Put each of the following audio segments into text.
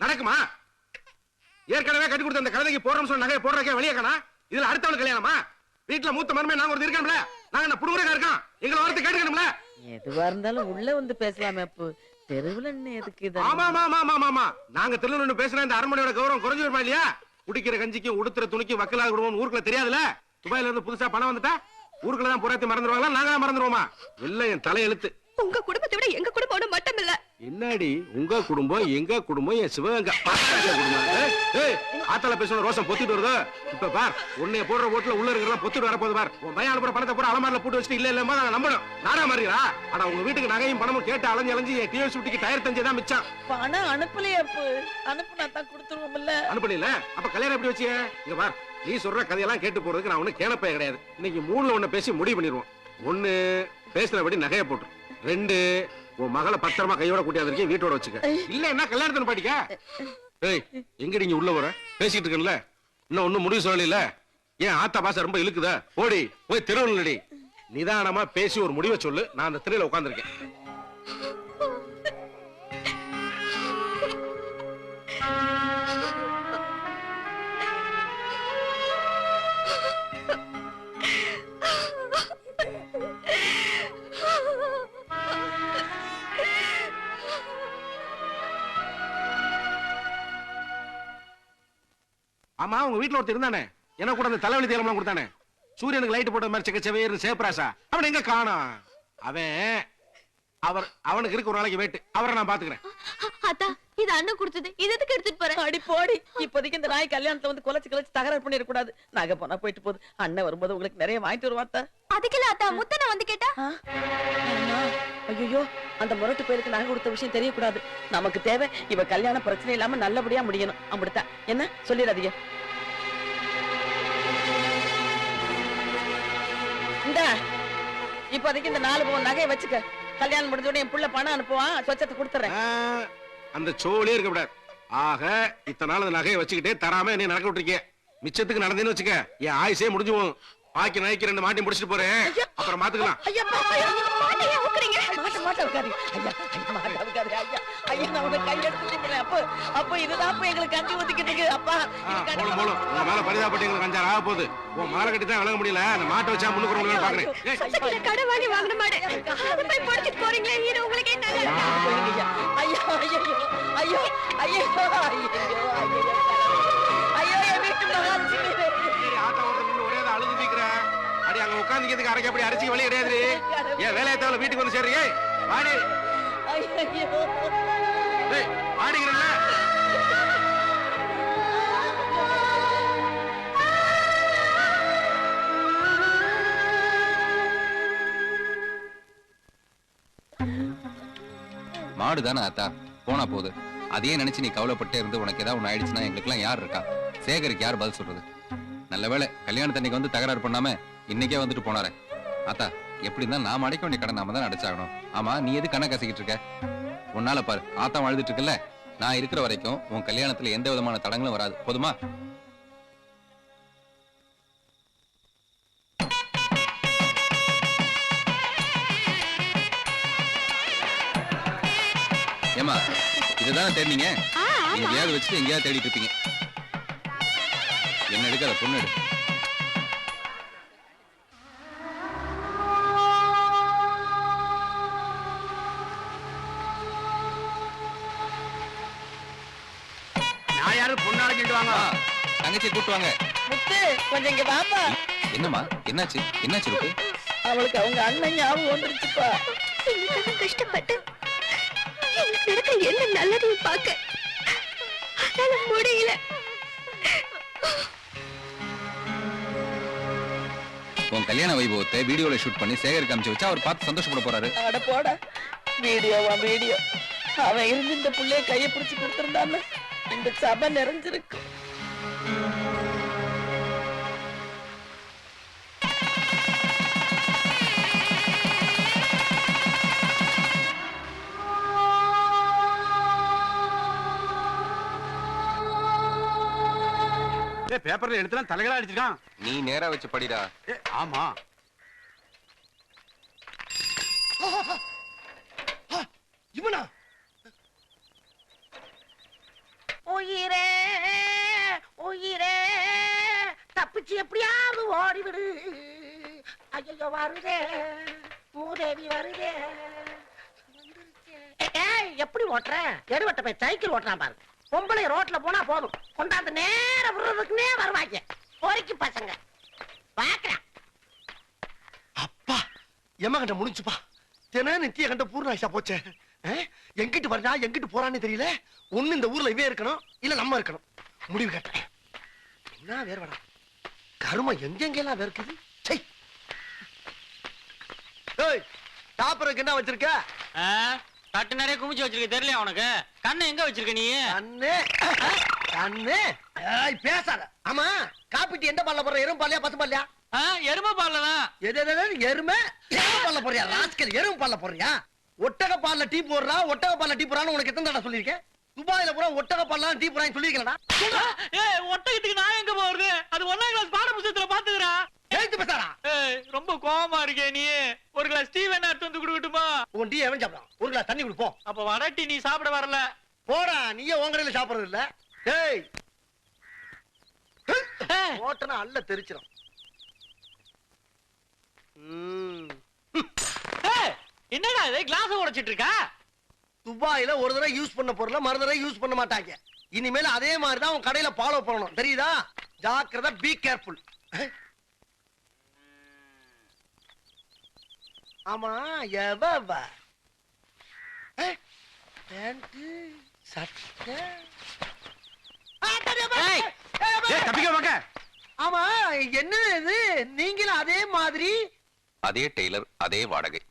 நடக்குமா? ஏற்கனவே கட்டி கொடுத்த அந்த கழுதைக்கு போறோம் சொன்ன நகையை போடுறக்கே வெளியே காணா. இதுல அடுத்தவளுக்கு கல்யாணமா? வீட்டுல மூத்த மருமே நாங்க ஒரு இருக்கணும்ல. நாங்க என்ன புடுங்குறக்கா இருக்கோம்? எங்களை வார்த்தை கேட்டுக்கணும்ல. எதுவா இருந்தாலும் உள்ள வந்து பேசலாமே. அப்போ தெருவுல எதுக்கு இது? ஆமா ஆமா ஆமா ஆமா. நாங்க தெருவுல பேசுனா இந்த அரண்மனையோட கௌரவம் குறைஞ்சு வருமா இல்லையா? குடிக்கிற கஞ்சிக்கும் உடுத்துற துணிக்கும் வக்கலாக விடுவோம் ஊருக்குள்ள தெரியாதுல. துபாயில இருந்து புதுசா பணம் வந்துட்டா ஊருக்குள்ள தான் புறத்தை மறந்துடுவாங்களா? நாங்க தான் மறந்துடுவோமா? இல்ல என் தலையெழுத்து. உங்க குடும்பத்தை விட எங்க குடும்பம் ஒண்ணு மட்டும் இல்ல. என்னடி உங்க குடும்பம் எங்க குடும்பம் என் சிவகங்கை ஆத்தால பேசணும் ரோசம் பொத்திட்டு வருது. இப்ப பார் உன்னைய போடுற ஓட்டுல உள்ள இருக்கிறதா பொத்திட்டு வரப்போது பார். உன் பையன் அனுப்புற பணத்தை பூரா அலமாரில போட்டு வச்சுட்டு இல்ல இல்லமா நான் நம்பணும். நானா மாறியா? ஆனா உங்க வீட்டுக்கு நகையும் பணமும் கேட்டு அலைஞ்சு அலைஞ்சு என் டிவி சுட்டிக்கு டயர் தஞ்சதான் மிச்சம். பணம் அனுப்பலையே. அப்போ அனுப்புனா தான் கொடுத்துருவோம்ல. அனுப்பல. அப்ப கல்யாணம் எப்படி வச்சிய? இங்க பார் நீ சொல்ற கதையெல்லாம் கேட்டு போறதுக்கு நான் ஒண்ணு கேனப்பைய கிடையாது. இன்னைக்கு 3ல ஒண்ணு பேசி முடிவு பண்ணிடுவோம். 1 பேசுறபடி நகையை போட்டு. 2 உன் மகளை பத்திரமா கையோட கூட்டியாந்திருக்கேன் வீட்டோட வச்சுக்க. இல்ல என்ன கல்யாணத்தை பாட்டிக்க. ஏய் எங்கடி நீ உள்ள வர? பேசிட்டு இருக்கல இன்னும் ஒண்ணும் முடிவு சொல்லல. ஏன் ஆத்தா பாச ரொம்ப இழுக்குதா? ஓடி போய் தெருவுலடி நிதானமா பேசி ஒரு முடிவை சொல்லு. நான் அந்த திரையில உட்கார்ந்திருக்கேன். ஆமா உங்க வீட்டுல ஒருத்தர் இருந்தானே என்ன கூட அந்த தலைவலி தேலம்லாம் கொடுத்தானே. சூரியனுக்கு லைட் போட்ட மாதிரி செக்கச்சவேர்னு சேப்ராசா அவன் எங்க காணோம்? அவனுக்கு இருக்கு ஒரு நாளைக்கு வெயிட். அவரை நான் பாத்துக்கிறேன். அத்தா இது அண்ணன் கொடுத்தது. இது எதுக்கு எடுத்துட்டு போற? அடி போடி. இப்போதைக்கு இந்த நாய் கல்யாணத்துல வந்து குலைச்சு தகராறு பண்ணிட கூடாது. நகை போனா போயிட்டு போகுது. அண்ணன் வரும்போது உங்களுக்கு நிறைய வாங்கிட்டு வருவாத்தா. அதுக்கெல்லாம் அத்தா முத்தனை வந்து கேட்டா ஐயோ அந்த முரட்டு பேருக்கு நகை கொடுத்த விஷயம் தெரியக்கூடாது. நமக்கு தேவை இவ கல்யாண பிரச்சனை இல்லாம நல்லபடியா முடியணும். அப்படித்தான் என்ன சொல்லிடாதீங்க. இந்த இப்போதைக்கு இந்த 4 பவுன் நகையை வச்சுக்க. கல்யாணம் முடிஞ்ச உடனே என் புள்ள பணம் அனுப்புவான். சொச்சத்தை கொடுத்துறேன். அந்த சோழியே இருக்க கூடாது. ஆக இத்தனை நாள் அந்த நகையை வச்சுக்கிட்டே தராம என்ன நடக்க விட்டுருக்கே. மிச்சத்துக்கு நடந்தேன்னு வச்சுக்க என் ஆயுசே முடிஞ்சு போகும். பாக்கி நாய்க்கு 2 மாட்டி முடிச்சிட்டு போறேன். அப்புறம் மாத்துக்கலாம். அப்போ இதுதான் எங்களுக்கு அஞ்சு ஒதுக்கிட்டு. அப்பா போலும் உங்க மேல பரிதாபப்பட்டு எங்களுக்கு 5 ஆக போகுது. உன் மாலை கட்டி தான் விளங்க முடியல. அந்த மாட்டை வச்சா முன்னுக்கு முடியல பாக்குறேன். கடை வாங்கி வாங்கின மாடு அது போய் படிச்சுட்டு போறீங்களே. இது உங்களுக்கு என்ன? ஐயோ ஐயோ ஐயோ ஐயோ ஐயோ என் வீட்டு மகாலட்சுமி ஆட்டோ ஓட்டுறதுன்னு ஒரே அழுது தீக்கிறேன். அடி அங்க உட்காந்துக்கிறதுக்கு அரைக்க அப்படி அரைச்சி வழி கிடையாது. ஏன் வேலையை தேவை வீட்டுக்கு வந்து சேர்றீங்க? வாடி வாடிக்கிறல்ல. மாடுதானே ஆத்தா போனா போகுது. அதையே நினைச்சு நீ கவலைப்பட்டே இருந்து உனக்கு ஏதாவது ஒண்ணு ஆயிடுச்சுன்னா எங்களுக்கு எல்லாம் யார் இருக்கா? சேகருக்கு யார் பதில் சொல்றது? நல்ல வேளை கல்யாணத்தன்னைக்கு வந்து தகராறு பண்ணாம இன்னைக்கே வந்துட்டு போனாரே. ஆத்தா எப்படி இருந்தா நாம அடைக்க வேண்டிய கடன் நாம தான் அடைச்சாகணும். ஆமா நீ எது கண்ணை கசக்கிட்டு இருக்க? உன்னால பாரு ஆத்தா அழுதுட்டு இருக்குல்ல. நான் இருக்கிற வரைக்கும் உன் கல்யாணத்துல எந்த விதமான தடங்களும் வராது. போதுமா? ஏமா இதுதானே தேடினீங்க? எங்கேயாவது வச்சுட்டு எங்கேயாவது தேடிட்டு இருப்பீங்க. என்ன எடுக்காத பொண்ணு எடு. நான் யாரும் பொண்ணால கேட்டுவாங்க. தங்கச்சி கூட்டு வாங்க. முத்து கொஞ்சம் இங்க வாப்பா. என்னம்மா என்னாச்சு? என்னாச்சு இருக்கு? அவளுக்கு அவங்க அண்ணன் ஞாபகம் வந்துருச்சுப்பா. கஷ்டப்பட்டு நடக்க என்ன நல்லதையும் பார்க்க முடியல. உன் கல்யாண வைபவத்தை வீடியோல ஷூட் பண்ணி சேகருக்கு அனுப்பிச்சு வச்சா அவர் பார்த்து சந்தோஷப்பட போறாரு. அட போட வீடியோவா வீடியோ. அவன் இருந்து இந்த புள்ளைய கையை பிடிச்சு கொடுத்திருந்தான்னு இந்த சபை நிறைஞ்சிருக்கு. பேப்பர்ல எடுத்துலாம் தலைகளா அடிச்சிருக்கான். நீ நேரா வச்சு படிடா. ஆமா இவனா? உயிரே உயிரே தப்பிச்சு எப்படியாவது ஓடிவிடு. ஐயோ வருதே மூதேவி வருதே. ஏய் எப்படி ஓட்டுற? எடுவட்ட போய் சைக்கிள் ஓட்டுறான் பாரு. பொம்பளை ரோட்ல போனா போதும், கொண்டாந்து நேர விடுறதுக்குன்னே வருவாங்க பொறுக்கி பசங்க. பாக்குறேன் அப்பா எம்மா கண்ட முடிஞ்சுப்பா. தினம் நித்திய கண்ட பூர்ணாயிஷா போச்சே. எங்கிட்டு வரா எங்கிட்டு போறான்னு தெரியல. ஒண்ணு இந்த ஊர்ல இவே இருக்கணும், இல்ல நம்ம இருக்கணும். முடிவு கேட்டேன். என்ன வேற வேடா கருமம் எங்கெங்கெல்லாம் வேர்க்குது. சை ஏய் சாப்பிடறதுக்கு என்ன வச்சிருக்க? தட்டு நிறைய குமிச்சு வச்சிருக்க தெரியல உனக்கு. கண்ணு எங்க வச்சிருக்க நீ? கண்ணு கண்ணு ஏய் பேசாத. ஆமா காப்பிட்டு எந்த பால்ல போற? எறும்பு பால்லையா பசு பால்லையா? எருமை பால்லதான். எருமை பால்ல போறியா? ராஸ்கல் எறும்பு பால்ல போறியா? ஒட்டக பால்ல டீ போடுறா, ஒட்டக பால்ல டீ போறான்னு உனக்கு எத்தனை தடவை சொல்லியிருக்கேன்? துபாயில பூரா ஒட்டக பால்ல டீ போறான்னு சொல்லிருக்கலடா. ஒட்டகத்துக்கு நான் எங்க போறது? அது 1ஆம் கிளாஸ் பாட புத்தகத்துல பாத்துக்கறா. எழுத்து பேசாரா? ரொம்ப கோவமா இருக்கே நீ. ஒரு கிளாஸ் டீ வேணா எடுத்து வந்து குடுக்கட்டுமா? உன் டீ எவன் சாப்பிடான்? ஒரு கிளாஸ் தண்ணி குடு போ. அப்ப வடை டீ நீ சாப்பிட வரல. போடா, நீயே உன் கடையில சாப்பிடுறது இல்ல. டேய் ஓட்டனா அல்ல தெரிச்சிரும். என்னடா இது கிளாஸ் உடைச்சிட்டு இருக்கா? துபாயில ஒரு தடவை யூஸ் பண்ண பொருளை மறு தடவை யூஸ் பண்ண மாட்டாங்க. இனிமேல் அதே மாதிரி தான் உன் கடையில ஃபாலோ பண்ணணும், தெரியுதா? ஜாக்கிரதை, பி கேர்ஃபுல். ஆமா எவ சட்டை தப்பிக்க வாங்க. ஆமா என்ன இது? நீங்களும் அதே மாதிரி? அதே டெய்லர், அதே வாடகை.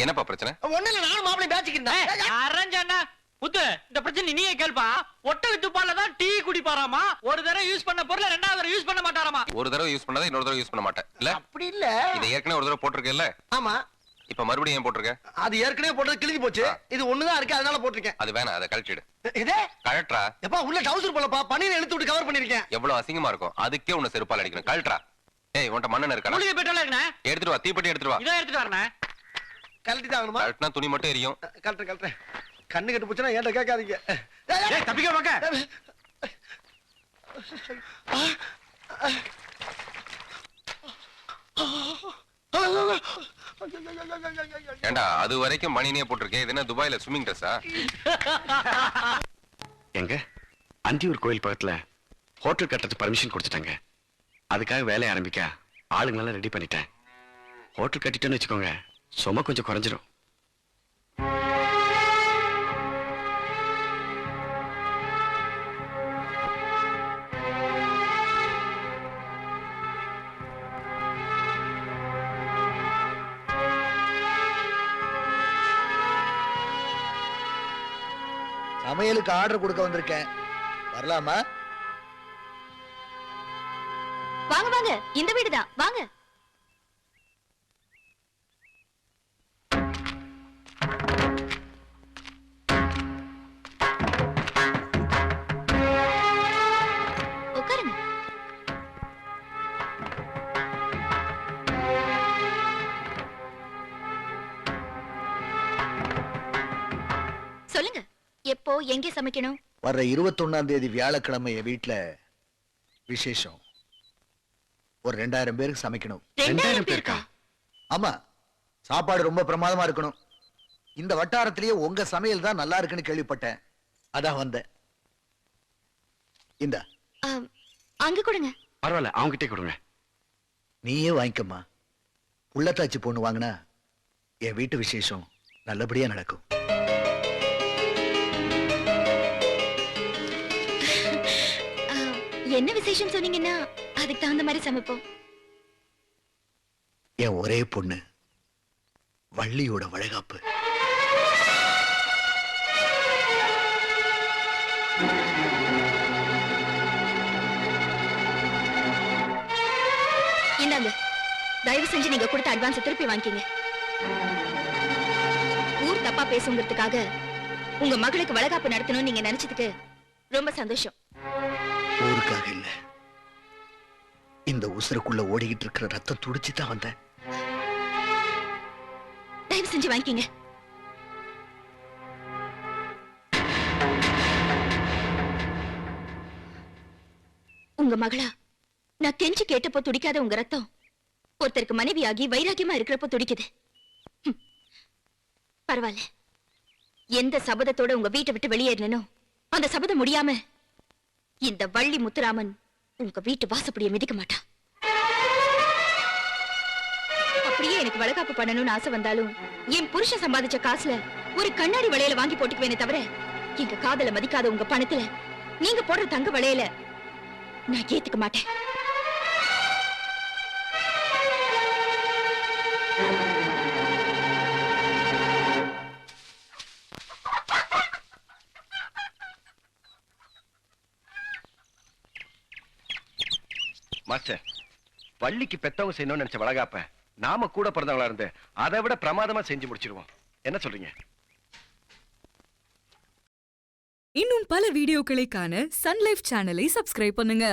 என்னப்பா பிரச்சனை? ஒண்ணு இல்ல, நானும் மாப்பிள்ளை பேசிக்கிறேன். அரஞ்சண்ணா முத்து, இந்த பிரச்சனை நீயே கேள்பா. ஒட்டக துப்பால தான் டீ குடிப்பாராமா. ஒரு தடவை யூஸ் பண்ண பொருளை ரெண்டாவது தடவை யூஸ் பண்ண மாட்டாராமா. ஒரு தடவை யூஸ் பண்ணாத இன்னொரு தடவை யூஸ் பண்ண மாட்டேன் இல்ல? அப்படி இல்ல. இதை ஏற்கனவே ஒரு தடவை போட்டிருக்கேல்ல? ஆமா. இப்ப மறுபடியும் ஏன் போட்டிருக்க? அது ஏற்கனவே போட்டது கிழிஞ்சு போச்சு. இது ஒண்ணுதான் இருக்கு, அதனால போட்டிருக்கேன். அது வேணாம், அதை கழட்டிடு. இதே கழட்றா. எப்பா உள்ள டவுசர் போலப்பா, பனியில இழுத்து விட்டு கவர் பண்ணிருக்கேன். எவ்வளவு அசிங்கமா இருக்கும். அதுக்கே உன்னை செருப்பால் அடிக்கணும். கழட்றா. ஏய் உன்ட்ட மண்ணெண்ணெய் இருக்கா? மூலிகை பெட்ரோல் இருக்குண்ணே. எடுத்துட்டு வா, தீப்பெட்டி எடுத்துட்டு வா. இதோ எடுத்துட்டு வரண்ணே. கழட்டி தான் ஆகணுமா? கழட்டினா துணி மட்டும் எரியும். கழட்டுறேன். கண்ணு கட்டு போச்சுன்னா ஏன்ட்ட கேட்காதீங்க. தப்பிக்க வாங்க. ஏண்டா அது வரைக்கும் மணினே போட்டிருக்கேன். இது என்ன துபாயில ஸ்விம்மிங் ட்ரெஸ்ஸா? எங்க அந்தியூர் கோயில் பக்கத்துல ஹோட்டல் கட்டுறதுக்கு பர்மிஷன் கொடுத்துட்டாங்க. அதுக்காக வேலையை ஆரம்பிக்க ஆளுங்களெல்லாம் ரெடி பண்ணிட்டேன். ஹோட்டல் கட்டிட்டோன்னு வச்சுக்கோங்க, சும்மா கொஞ்சம் குறைஞ்சிரும். சமையலுக்கு ஆர்டர் கொடுக்க வந்திருக்கேன், வரலாமா? வாங்க வாங்க, இந்த வீடுதான், வாங்க. உட்காருங்க. சொல்லுங்க, எப்போ எங்கே சமைக்கணும்? வர்ற 21ஆம் தேதி வியாழக்கிழமை என் வீட்டுல விசேஷம். ஒரு 2000 பேருக்கு சமைக்கணும். 2000 பேருக்கா? ஆமா, சாப்பாடு ரொம்ப பிரமாதமா இருக்கணும். இந்த வட்டாரத்திலேயே உங்க சமையல் தான் நல்லா இருக்குன்னு கேள்விப்பட்டேன், அதான் வந்தேன். இந்த அங்க கொடுங்க. பரவாயில்ல, அவங்ககிட்டே கொடுங்க. நீயே வாங்கிக்கம்மா. உள்ளத்தாச்சி பொண்ணு வாங்கினா என் வீட்டு விசேஷம் நல்லபடியா நடக்கும். என்ன விசேஷம் சொன்னீங்கன்னா அதுக்கு தகுந்த மாதிரி சமைப்போம். என் ஒரே பொண்ணு வள்ளியோட வளைகாப்பு. இந்தாங்க, தயவு செஞ்சு நீங்க கொடுத்த அட்வான்ஸ் திருப்பி வாங்கிக்கங்க. ஊர் தப்பா பேசுங்கிறதுக்காக உங்க மகளுக்கு வளைகாப்பு நடத்தணும்னு நீங்க நினைச்சதுக்கு ரொம்ப சந்தோஷம். ஊருக்காக இல்ல, இந்த உசுருக்குள்ள ஓடிக்கிட்டு இருக்கிற ரத்தம் துடிச்சுதான் வந்தேன். தயவு செஞ்சு வாங்கிக்கங்க. உங்க மகளா நான் கெஞ்சி கேட்டப்போ துடிக்காத உங்க ரத்தம் ஒருத்தருக்கு மனைவியாகி வைராக்கியமா இருக்கிறப்போ துடிக்குது. பரவாயில்ல. எந்த சபதத்தோட உங்க வீட்டை விட்டு வெளியேறனோ அந்த சபதம் முடியாம இந்த வள்ளி முத்துராமன் உங்க வீட்டு வாசப்படியை மிதிக்க மாட்டான். அப்படியே எனக்கு வளகாப்பு பண்ணணும்னு ஆசை வந்தாலும் என் புருஷன் சம்பாதிச்ச காசுல ஒரு கண்ணாடி வளையல வாங்கி போட்டுக்குவேனே தவிர எங்க காதல மதிக்காத உங்க பணத்துல நீங்க போடுற தங்க வளையல நான் ஏத்துக்க மாட்டேன். மாஸ்டர், வள்ளிக்கு பெத்தவங்க செய்யணும்னு நினைச்ச வளகாப்ப நாம கூட பிறந்தவங்களா இருந்து அதை விட பிரமாதமா செஞ்சு முடிச்சிருவோம். என்ன சொல்றீங்க? இன்னும் பல வீடியோக்களை காண சன் லைஃப் சேனலை சப்ஸ்கிரைப் பண்ணுங்க.